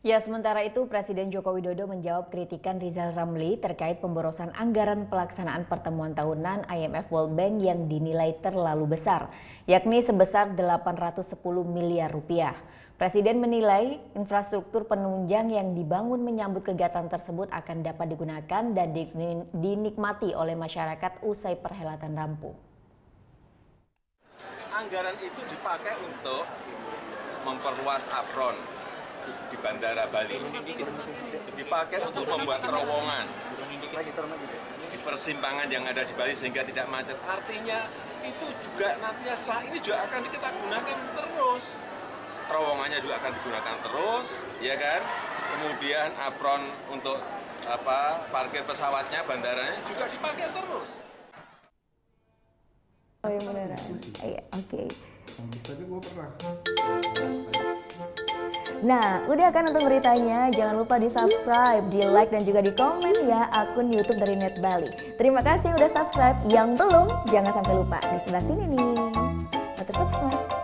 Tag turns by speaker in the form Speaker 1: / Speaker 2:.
Speaker 1: Ya, sementara itu Presiden Joko Widodo menjawab kritikan Rizal Ramli terkait pemborosan anggaran pelaksanaan pertemuan tahunan IMF World Bank yang dinilai terlalu besar, yakni sebesar 810 miliar rupiah. Presiden menilai infrastruktur penunjang yang dibangun menyambut kegiatan tersebut akan dapat digunakan dan dinikmati oleh masyarakat usai perhelatan rampung.
Speaker 2: Anggaran itu dipakai untuk memperluas Afron di Bandara Bali, dipakai untuk membuat terowongan di persimpangan yang ada di Bali sehingga tidak macet. Artinya itu juga nantinya setelah ini juga akan kita gunakan terus. Terowongannya juga akan digunakan terus, ya kan? Kemudian Afron untuk parkir pesawatnya, bandaranya juga dipakai terus.
Speaker 1: Oh iya beneran, iya oke.
Speaker 3: Tapi gue pernah.
Speaker 1: Nah, udah kan nonton beritanya? Jangan lupa di subscribe, di like, dan juga di komen ya akun YouTube dari Net Bali. Terima kasih udah subscribe. Yang belum, jangan sampai lupa. Di sebelah sini nih, notif subscribe.